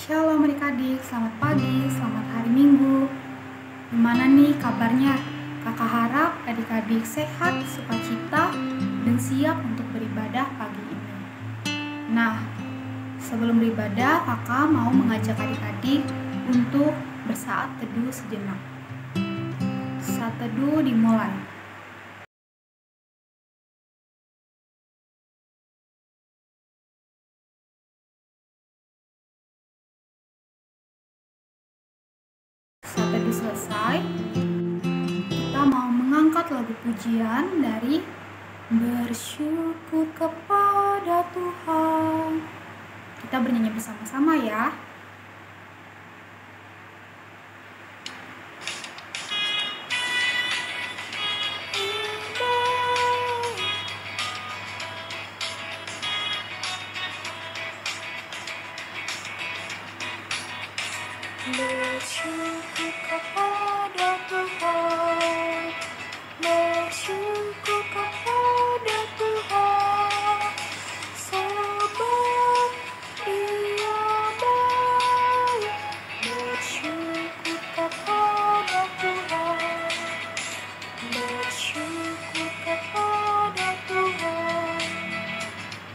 Shalom adik-adik, selamat pagi, selamat hari Minggu. Gimana nih kabarnya? Kakak harap adik-adik sehat, sukacita, dan siap untuk beribadah pagi ini. Nah, sebelum beribadah, kakak mau mengajak adik-adik untuk bersaat teduh sejenak. Saat teduh dimulai. Saat teduh selesai, kita mau mengangkat lagu pujian dari Bersyukur kepada Tuhan. Kita bernyanyi bersama-sama ya. Bersyukur kepada Tuhan, bersyukur kepada Tuhan, sebab Dia baik. Bersyukur kepada Tuhan, bersyukur kepada Tuhan,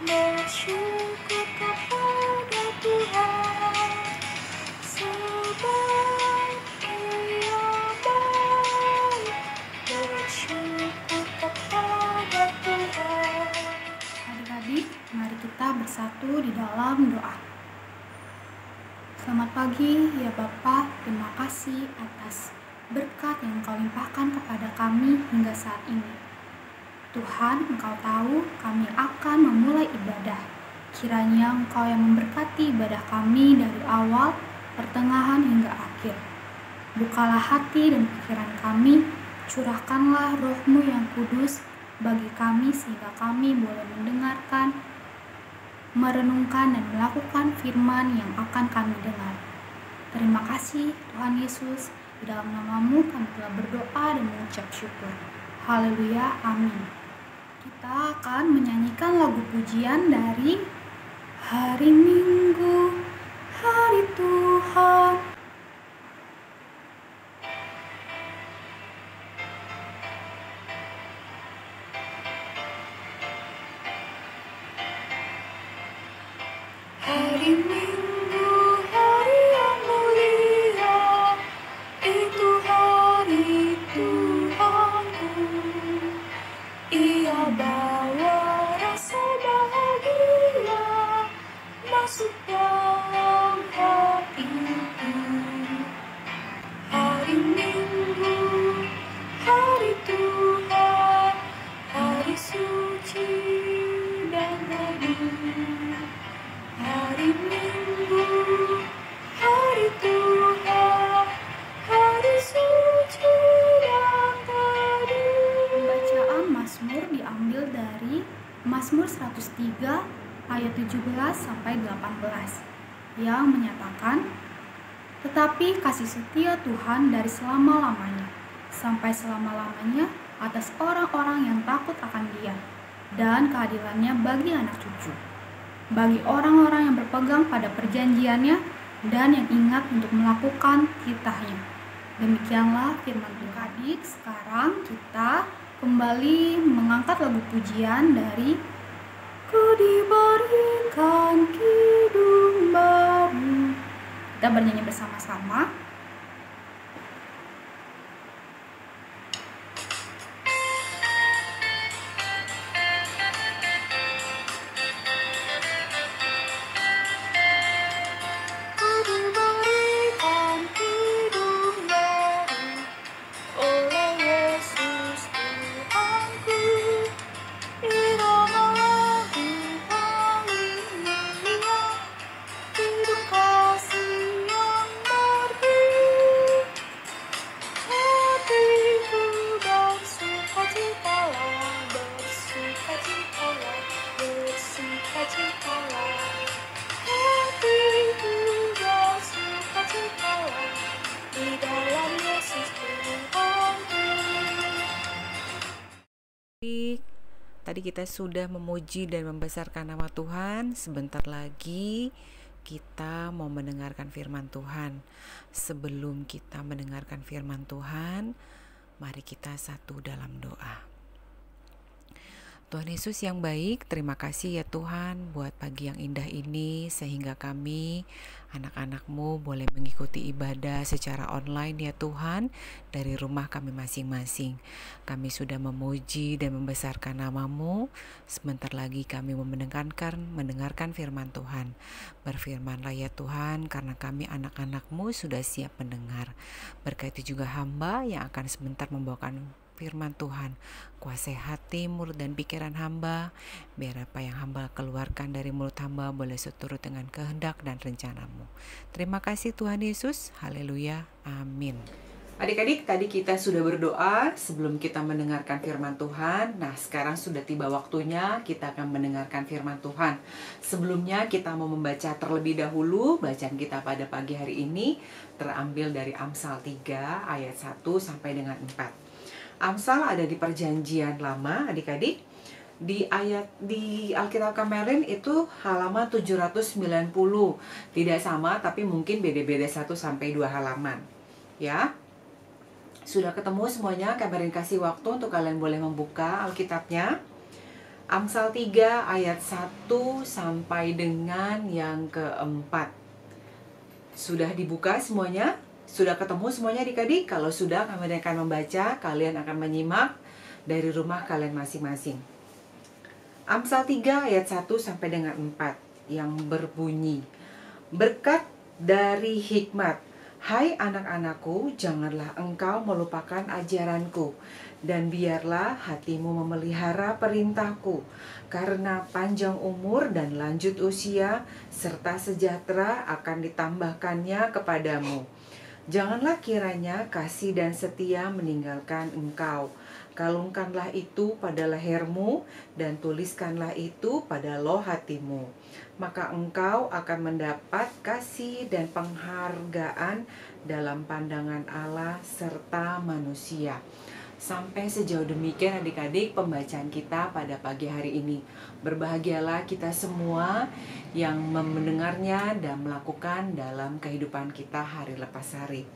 bersyukur kepada Tuhan. Sebab Ia baik, bersyukur kepada Tuhan. Adik-adik, mari kita bersatu di dalam doa. Selamat pagi ya Bapa, terima kasih atas berkat yang Engkau limpahkan kepada kami hingga saat ini. Tuhan, Engkau tahu kami akan memulai ibadah. Kiranya Engkau yang memberkati ibadah kami dari awal, pertengahan hingga akhir. Bukalah hati dan pikiran kami, curahkanlah Roh-Mu yang kudus bagi kami sehingga kami boleh mendengarkan, merenungkan dan melakukan firman yang akan kami dengar. Terima kasih Tuhan Yesus, di dalam nama-Mu kami telah berdoa dan mengucap syukur. Haleluya, amin. Kita akan menyanyikan lagu pujian dari Hari Minggu, Hari Tuhan. Hari Minggu, hari yang mulia, itu hari Tuhanku. Ia bawa rasa bahagia masuk dalam hatiku. Hari Minggu, hari Tuhan, hari suci dan teduh. Hari Minggu, hari Tuhan, hari suci dan teduh. Pembacaan Mazmur diambil dari Mazmur 103 ayat 17 sampai 18 yang menyatakan, tetapi kasih setia Tuhan dari selama-lamanya sampai selama-lamanya atas orang-orang yang takut akan Dia, dan keadilannya bagi anak cucu, bagi orang-orang yang berpegang pada perjanjiannya dan yang ingat untuk melakukan titahnya. Demikianlah firman Tuhan. Adik, sekarang kita kembali mengangkat lagu pujian dari Ku diberikan kidung baru. Kita bernyanyi bersama-sama. Tadi kita sudah memuji dan membesarkan nama Tuhan. Sebentar lagi kita mau mendengarkan firman Tuhan. Sebelum kita mendengarkan firman Tuhan, mari kita satu dalam doa. Tuhan Yesus yang baik, terima kasih ya Tuhan buat pagi yang indah ini, sehingga kami, anak-anak-Mu, boleh mengikuti ibadah secara online ya Tuhan, dari rumah kami masing-masing. Kami sudah memuji dan membesarkan nama-Mu. Sebentar lagi kami mau mendengarkan firman Tuhan. Berfirmanlah ya Tuhan, karena kami anak-anak-Mu sudah siap mendengar. Berkati juga hamba yang akan sebentar membawakan firman Tuhan. Kuasai hati, mulut dan pikiran hamba, biar apa yang hamba keluarkan dari mulut hamba boleh seturut dengan kehendak dan rencana-Mu. Terima kasih Tuhan Yesus. Haleluya. Amin. Adik-adik, tadi kita sudah berdoa sebelum kita mendengarkan firman Tuhan. Nah, sekarang sudah tiba waktunya kita akan mendengarkan firman Tuhan. Sebelumnya kita mau membaca terlebih dahulu. Bacaan kita pada pagi hari ini terambil dari Amsal 3 ayat 1 sampai dengan 4. Amsal ada di Perjanjian Lama, adik-adik. Di Alkitab kemarin itu halaman 790. Tidak sama, tapi mungkin beda-beda 1 sampai 2 halaman. Ya. Sudah ketemu semuanya? Kemarin kasih waktu untuk kalian boleh membuka Alkitabnya. Amsal 3 ayat 1 sampai dengan yang keempat. Sudah dibuka semuanya? Sudah ketemu semuanya adik-adik? Kalau sudah, kami akan membaca, kalian akan menyimak dari rumah kalian masing-masing. Amsal 3 ayat 1 sampai dengan 4 yang berbunyi, berkat dari hikmat, hai anak-anakku, janganlah engkau melupakan ajaranku, dan biarlah hatimu memelihara perintahku, karena panjang umur dan lanjut usia, serta sejahtera akan ditambahkannya kepadamu. Janganlah kiranya kasih dan setia meninggalkan engkau. Kalungkanlah itu pada lehermu dan tuliskanlah itu pada loh hatimu. Maka engkau akan mendapat kasih dan penghargaan dalam pandangan Allah serta manusia. Sampai sejauh demikian adik-adik pembacaan kita pada pagi hari ini. Berbahagialah kita semua yang mendengarnya dan melakukan dalam kehidupan kita hari lepas hari.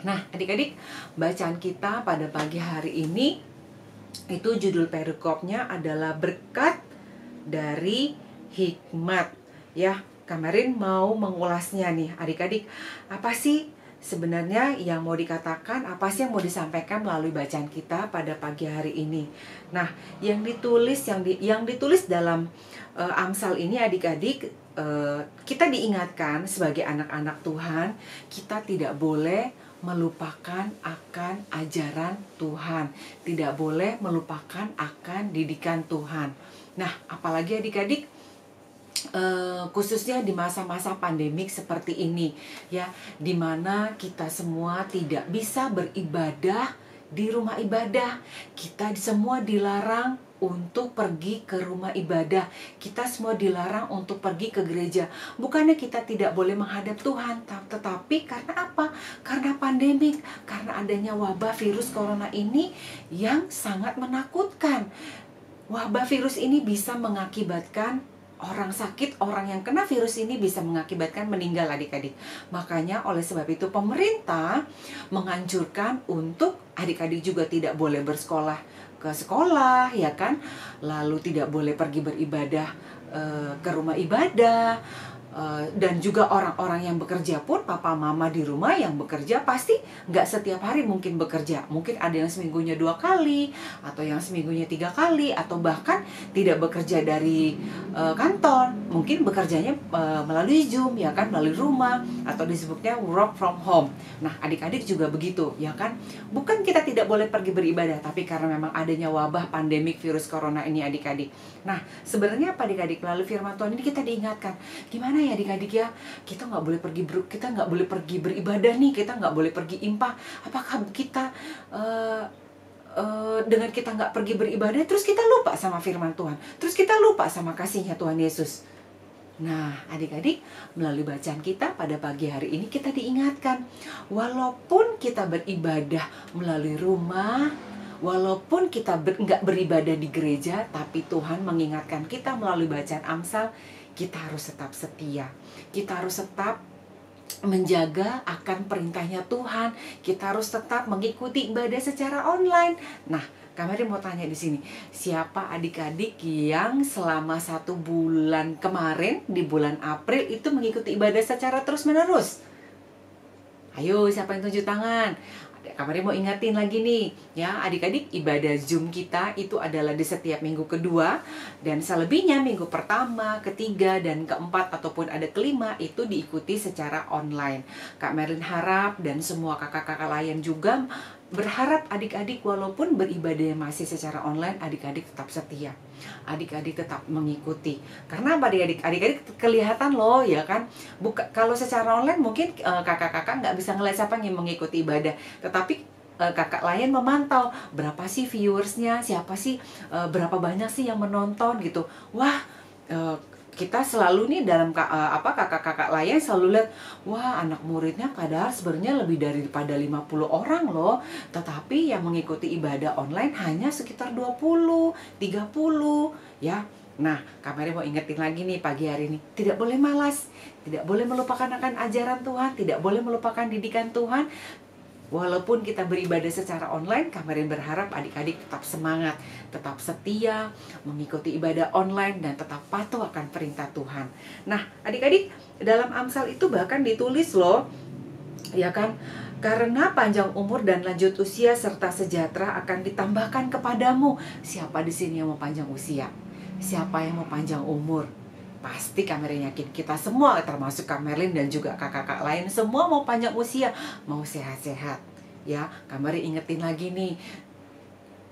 Nah adik-adik, bacaan kita pada pagi hari ini itu judul perikopnya adalah berkat dari hikmat. Ya, kemarin mau mengulasnya nih adik-adik. Apa sih sebenarnya yang mau dikatakan, apa sih yang mau disampaikan melalui bacaan kita pada pagi hari ini? Nah, yang ditulis dalam Amsal ini adik-adik, kita diingatkan sebagai anak-anak Tuhan, kita tidak boleh melupakan akan ajaran Tuhan, tidak boleh melupakan akan didikan Tuhan. Nah, apalagi adik-adik, khususnya di masa-masa pandemik seperti ini ya, dimana kita semua tidak bisa beribadah di rumah ibadah. Kita semua dilarang untuk pergi ke rumah ibadah. Kita semua dilarang untuk pergi ke gereja. Bukannya kita tidak boleh menghadap Tuhan, tetapi karena apa? Karena pandemik, karena adanya wabah virus corona ini yang sangat menakutkan. Wabah virus ini bisa mengakibatkan orang sakit, orang yang kena virus ini bisa mengakibatkan meninggal adik-adik. Makanya oleh sebab itu pemerintah menganjurkan untuk adik-adik juga tidak boleh bersekolah ke sekolah, ya kan? Lalu tidak boleh pergi beribadah ke rumah ibadah. Dan juga orang-orang yang bekerja pun, papa mama di rumah yang bekerja pasti nggak setiap hari mungkin bekerja. Mungkin ada yang seminggunya 2 kali, atau yang seminggunya 3 kali, atau bahkan tidak bekerja dari kantor. Mungkin bekerjanya melalui Zoom, ya kan, melalui rumah, atau disebutnya work from home. Nah, adik-adik juga begitu, ya kan. Bukan kita tidak boleh pergi beribadah, tapi karena memang adanya wabah pandemik virus corona ini adik-adik. Nah, sebenarnya apa adik-adik? Melalui firman Tuhan ini kita diingatkan, gimana ya adik-adik ya, kita nggak boleh pergi beribadah nih, kita nggak boleh pergi impah. Apakah kita dengan kita nggak pergi beribadah, terus kita lupa sama firman Tuhan, terus kita lupa sama kasihnya Tuhan Yesus? Nah adik-adik, melalui bacaan kita pada pagi hari ini kita diingatkan, walaupun kita beribadah melalui rumah, walaupun kita nggak beribadah di gereja, tapi Tuhan mengingatkan kita melalui bacaan Amsal, kita harus tetap setia. Kita harus tetap menjaga akan perintahnya Tuhan. Kita harus tetap mengikuti ibadah secara online. Nah, kemarin mau tanya di sini, siapa adik-adik yang selama 1 bulan kemarin di bulan April itu mengikuti ibadah secara terus-menerus? Ayo, siapa yang tunjuk tangan? Kemarin mau ingetin lagi nih, ya adik-adik, ibadah Zoom kita itu adalah di setiap minggu kedua, dan selebihnya minggu pertama, ketiga, dan keempat ataupun ada kelima itu diikuti secara online. Kak Merlin harap dan semua kakak-kakak lain juga berharap adik-adik walaupun beribadah masih secara online, adik-adik tetap setia. Adik-adik tetap mengikuti. Karena apa adik-adik? Adik-adik kelihatan loh ya kan. Kalau secara online mungkin kakak-kakak nggak bisa ngeliat siapa yang mengikuti ibadah. Tetapi kakak lain memantau berapa sih viewersnya, siapa sih, berapa banyak sih yang menonton gitu. Wah, kita selalu nih dalam kakak-kakak lain selalu lihat, wah anak muridnya padahal sebenarnya lebih daripada 50 orang loh, tetapi yang mengikuti ibadah online hanya sekitar 20, 30 ya. Nah, Kak Mary mau ingetin lagi nih pagi hari ini, tidak boleh malas, tidak boleh melupakan akan ajaran Tuhan, tidak boleh melupakan didikan Tuhan. Walaupun kita beribadah secara online, Kak Marin berharap adik-adik tetap semangat, tetap setia, mengikuti ibadah online, dan tetap patuh akan perintah Tuhan. Nah, adik-adik, dalam Amsal itu bahkan ditulis loh, ya kan, karena panjang umur dan lanjut usia serta sejahtera akan ditambahkan kepadamu. Siapa di sini yang mau panjang usia? Siapa yang mau panjang umur? Pasti Kak Merlin yakin kita semua, termasuk Kak Merlin dan juga kakak-kakak lain, semua mau panjang usia, mau sehat-sehat. Ya, Kak Merlin ingetin lagi nih,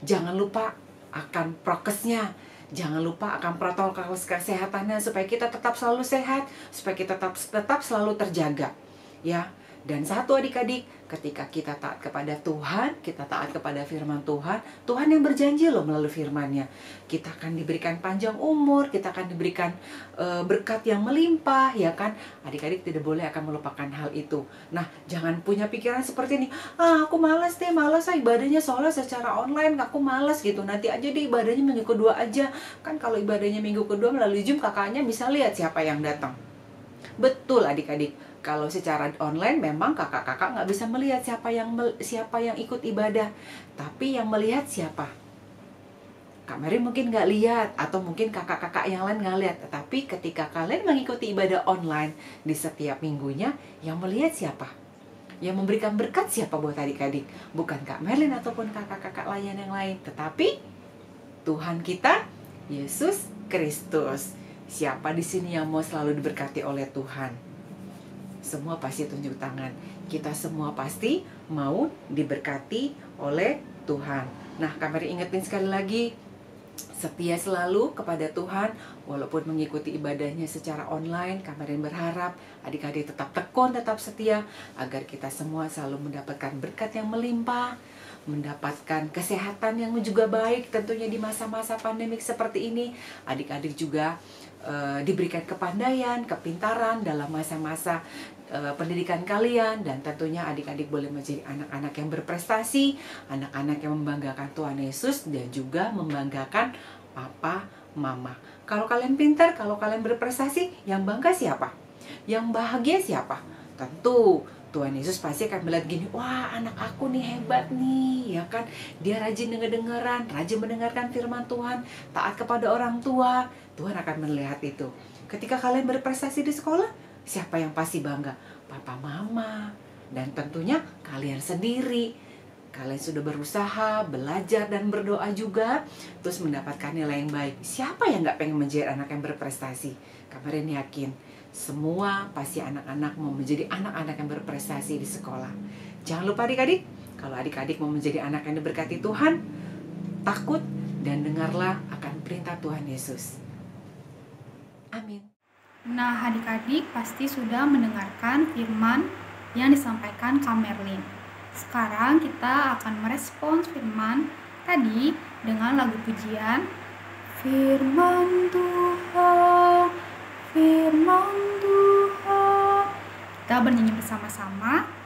jangan lupa akan prokesnya, jangan lupa akan protokol kesehatannya supaya kita tetap selalu sehat, supaya kita tetap selalu terjaga. Ya, dan satu adik-adik, ketika kita taat kepada Tuhan, kita taat kepada firman Tuhan, Tuhan yang berjanji loh melalui firman-Nya, kita akan diberikan panjang umur, kita akan diberikan berkat yang melimpah, ya kan? Adik-adik tidak boleh akan melupakan hal itu. Nah, jangan punya pikiran seperti ini, aku malas deh, malas ibadahnya soalnya secara online, aku malas gitu, nanti aja deh ibadahnya minggu kedua aja. Kan kalau ibadahnya minggu kedua melalui Zoom, kakaknya bisa lihat siapa yang datang. Betul adik-adik, kalau secara online memang kakak-kakak nggak bisa melihat siapa yang ikut ibadah, tapi yang melihat siapa? Kak Mary mungkin nggak lihat, atau mungkin kakak-kakak yang lain nggak lihat. Tetapi ketika kalian mengikuti ibadah online di setiap minggunya, yang melihat siapa? Yang memberikan berkat siapa buat adik-adik? Bukan Kak Merlin ataupun kakak-kakak lain yang lain, tetapi Tuhan kita, Yesus Kristus. Siapa di sini yang mau selalu diberkati oleh Tuhan? Semua pasti tunjuk tangan. Kita semua pasti mau diberkati oleh Tuhan. Nah, Kak Mary ingetin sekali lagi, setia selalu kepada Tuhan, walaupun mengikuti ibadahnya secara online. Kak Mary berharap adik-adik tetap tekun, tetap setia, agar kita semua selalu mendapatkan berkat yang melimpah, mendapatkan kesehatan yang juga baik tentunya di masa-masa pandemik seperti ini. Adik-adik juga diberikan kepandaian, kepintaran dalam masa-masa pendidikan kalian, dan tentunya adik-adik boleh menjadi anak-anak yang berprestasi, anak-anak yang membanggakan Tuhan Yesus dan juga membanggakan papa, mama. Kalau kalian pintar, kalau kalian berprestasi, yang bangga siapa? Yang bahagia siapa? Tentu Tuhan Yesus pasti akan melihat gini, wah anak aku nih hebat nih, ya kan? Dia rajin dengar-dengaran, rajin mendengarkan firman Tuhan, taat kepada orang tua. Tuhan akan melihat itu. Ketika kalian berprestasi di sekolah, siapa yang pasti bangga? Papa, mama, dan tentunya kalian sendiri. Kalian sudah berusaha, belajar dan berdoa juga, terus mendapatkan nilai yang baik. Siapa yang gak pengen menjadi anak yang berprestasi? Kemarin yakin semua pasti anak-anak mau menjadi anak-anak yang berprestasi di sekolah. Jangan lupa adik-adik, kalau adik-adik mau menjadi anak yang diberkati Tuhan, takut dan dengarlah akan perintah Tuhan Yesus. Amin. Nah, adik-adik pasti sudah mendengarkan firman yang disampaikan Kak Merlin. Sekarang kita akan merespons firman tadi dengan lagu pujian Firman Tuhan, Firman Tuhan. Kita bernyanyi bersama-sama.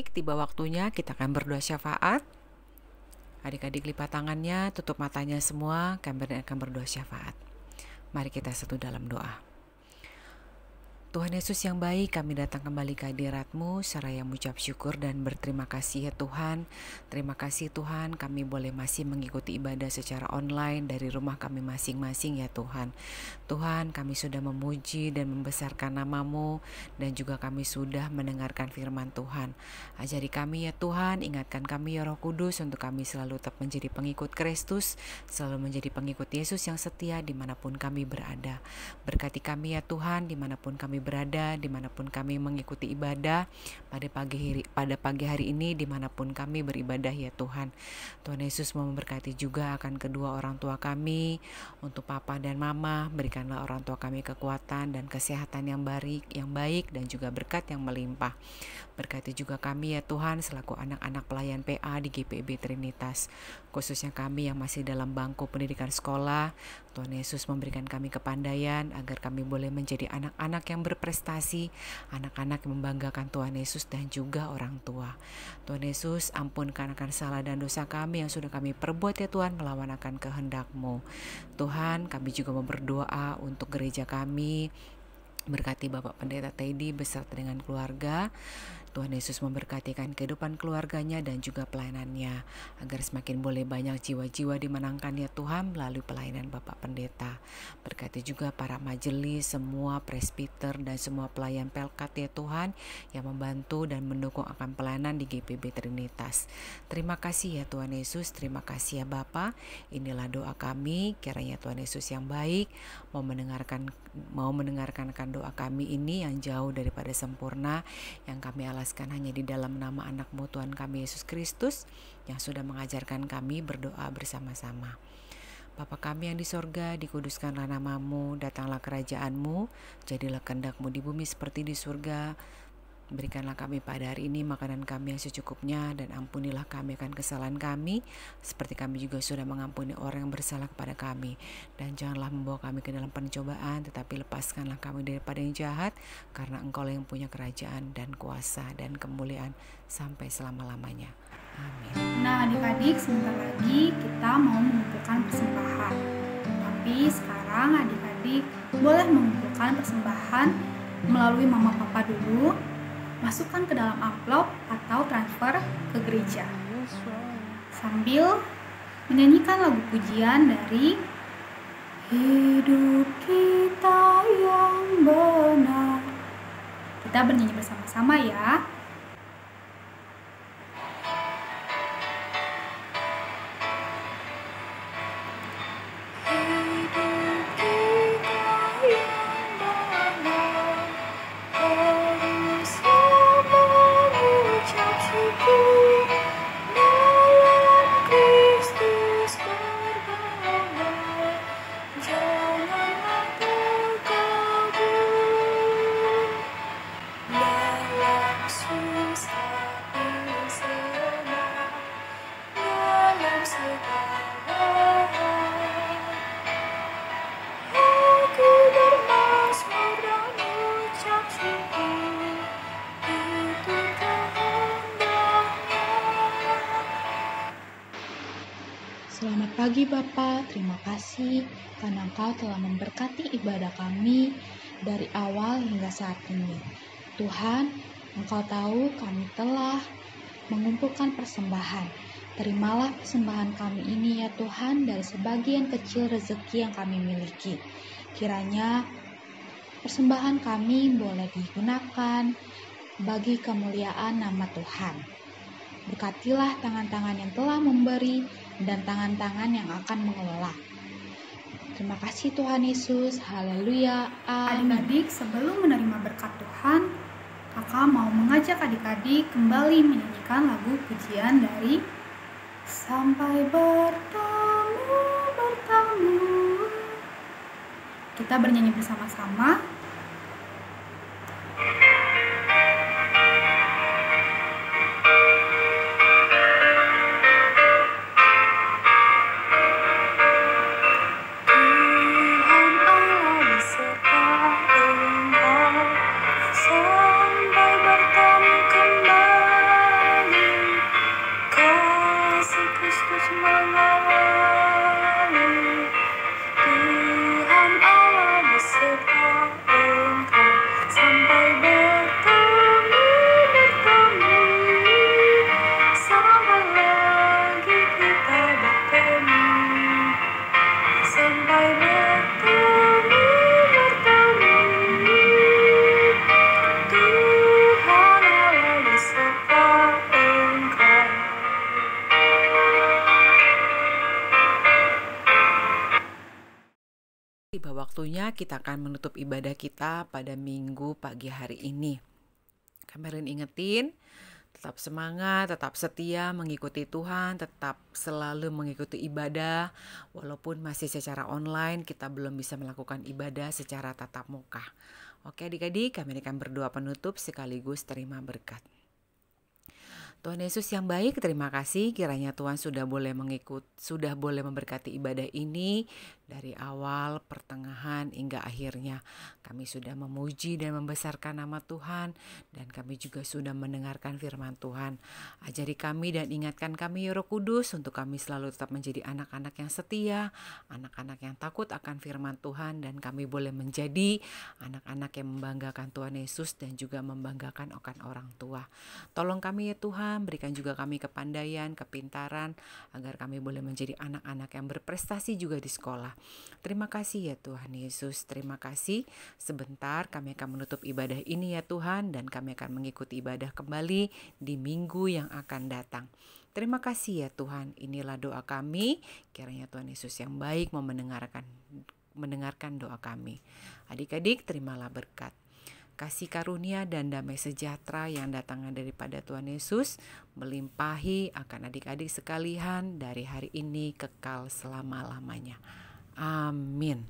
Tiba waktunya kita akan berdoa syafaat. Adik-adik lipat tangannya, tutup matanya semua, kami akan berdoa syafaat. Mari kita satu dalam doa. Tuhan Yesus yang baik, kami datang kembali ke hadirat-Mu seraya mengucap syukur dan berterima kasih ya Tuhan. Terima kasih Tuhan, kami boleh masih mengikuti ibadah secara online dari rumah kami masing-masing ya Tuhan. Tuhan, kami sudah memuji dan membesarkan nama-Mu, dan juga kami sudah mendengarkan firman Tuhan. Ajari kami ya Tuhan, ingatkan kami ya Roh Kudus untuk kami selalu tetap menjadi pengikut Kristus, selalu menjadi pengikut Yesus yang setia dimanapun kami berada. Berkati kami ya Tuhan, dimanapun kami berada, dimanapun kami mengikuti ibadah pada pagi hari ini, dimanapun kami beribadah ya Tuhan. Tuhan Yesus mau memberkati juga akan kedua orang tua kami. Untuk papa dan mama, berikanlah orang tua kami kekuatan dan kesehatan yang baik dan juga berkat yang melimpah. Berkati juga kami ya Tuhan selaku anak-anak pelayan PA di GPIB Trinitas, khususnya kami yang masih dalam bangku pendidikan sekolah. Tuhan Yesus memberikan kami kepandaian agar kami boleh menjadi anak-anak yang berprestasi, anak-anak yang membanggakan Tuhan Yesus dan juga orang tua. Tuhan Yesus, ampunkan akan salah dan dosa kami yang sudah kami perbuat ya Tuhan, melawan akan kehendak-Mu. Tuhan, kami juga mau berdoa untuk gereja kami. Berkati Bapak Pendeta Teddy beserta dengan keluarga. Tuhan Yesus memberkatikan kehidupan keluarganya dan juga pelayanannya, agar semakin boleh banyak jiwa-jiwa dimenangkan ya Tuhan melalui pelayanan Bapak Pendeta. Berkati juga para majelis, semua presbiter dan semua pelayan Pelkat ya Tuhan yang membantu dan mendukung akan pelayanan di GPIB Trinitas. Terima kasih ya Tuhan Yesus, terima kasih ya Bapa. Inilah doa kami, kiranya Tuhan Yesus yang baik mau mendengarkan akan doa kami ini yang jauh daripada sempurna, yang kami alaskan hanya di dalam nama anak-Mu Tuhan kami Yesus Kristus, yang sudah mengajarkan kami berdoa bersama-sama. Bapa kami yang di sorga, dikuduskanlah nama-Mu, datanglah kerajaan-Mu, jadilah kehendak-Mu di bumi seperti di surga. Berikanlah kami pada hari ini makanan kami yang secukupnya, dan ampunilah kami akan kesalahan kami, seperti kami juga sudah mengampuni orang yang bersalah kepada kami. Dan janganlah membawa kami ke dalam pencobaan, tetapi lepaskanlah kami daripada yang jahat, karena Engkau yang punya kerajaan dan kuasa dan kemuliaan sampai selama-lamanya. Amin. Nah adik-adik, sebentar lagi kita mau mengumpulkan persembahan. Tapi sekarang adik-adik boleh mengumpulkan persembahan melalui mama papa dulu. Masukkan ke dalam amplop atau transfer ke gereja sambil menyanyikan lagu pujian dari Hidup Kita Yang Benar. Kita bernyanyi bersama-sama ya. Selamat pagi Bapak, terima kasih karena Engkau telah memberkati ibadah kami dari awal hingga saat ini. Tuhan, Engkau tahu kami telah mengumpulkan persembahan. Terimalah persembahan kami ini ya Tuhan dari sebagian kecil rezeki yang kami miliki. Kiranya persembahan kami boleh digunakan bagi kemuliaan nama Tuhan. Berkatilah tangan-tangan yang telah memberi dan tangan-tangan yang akan mengelola. Terima kasih Tuhan Yesus. Haleluya. Amin. Adik-adik, sebelum menerima berkat Tuhan, kakak mau mengajak adik-adik kembali menyanyikan lagu pujian dari Sampai bertemu. Kita bernyanyi bersama-sama. tentunya kita akan menutup ibadah kita pada minggu pagi hari ini. Kemarin ingetin, tetap semangat, tetap setia mengikuti Tuhan, tetap selalu mengikuti ibadah. Walaupun masih secara online, kita belum bisa melakukan ibadah secara tatap muka. Oke adik-adik, kami akan berdoa penutup sekaligus terima berkat. Tuhan Yesus yang baik, terima kasih kiranya Tuhan sudah boleh memberkati ibadah ini dari awal, pertengahan, hingga akhirnya. Kami sudah memuji dan membesarkan nama Tuhan, dan kami juga sudah mendengarkan firman Tuhan. Ajari kami dan ingatkan kami ya Roh Kudus untuk kami selalu tetap menjadi anak-anak yang setia, anak-anak yang takut akan firman Tuhan, dan kami boleh menjadi anak-anak yang membanggakan Tuhan Yesus dan juga membanggakan orang tua. Tolong kami ya Tuhan, berikan juga kami kepandaian, kepintaran, agar kami boleh menjadi anak-anak yang berprestasi juga di sekolah. Terima kasih ya Tuhan Yesus, terima kasih. Sebentar kami akan menutup ibadah ini ya Tuhan, dan kami akan mengikuti ibadah kembali di minggu yang akan datang. Terima kasih ya Tuhan, inilah doa kami. Kiranya Tuhan Yesus yang baik mau mendengarkan doa kami. Adik-adik, terimalah berkat. Kasih karunia dan damai sejahtera yang datangnya daripada Tuhan Yesus melimpahi akan adik-adik sekalian dari hari ini kekal selama-lamanya. Amin.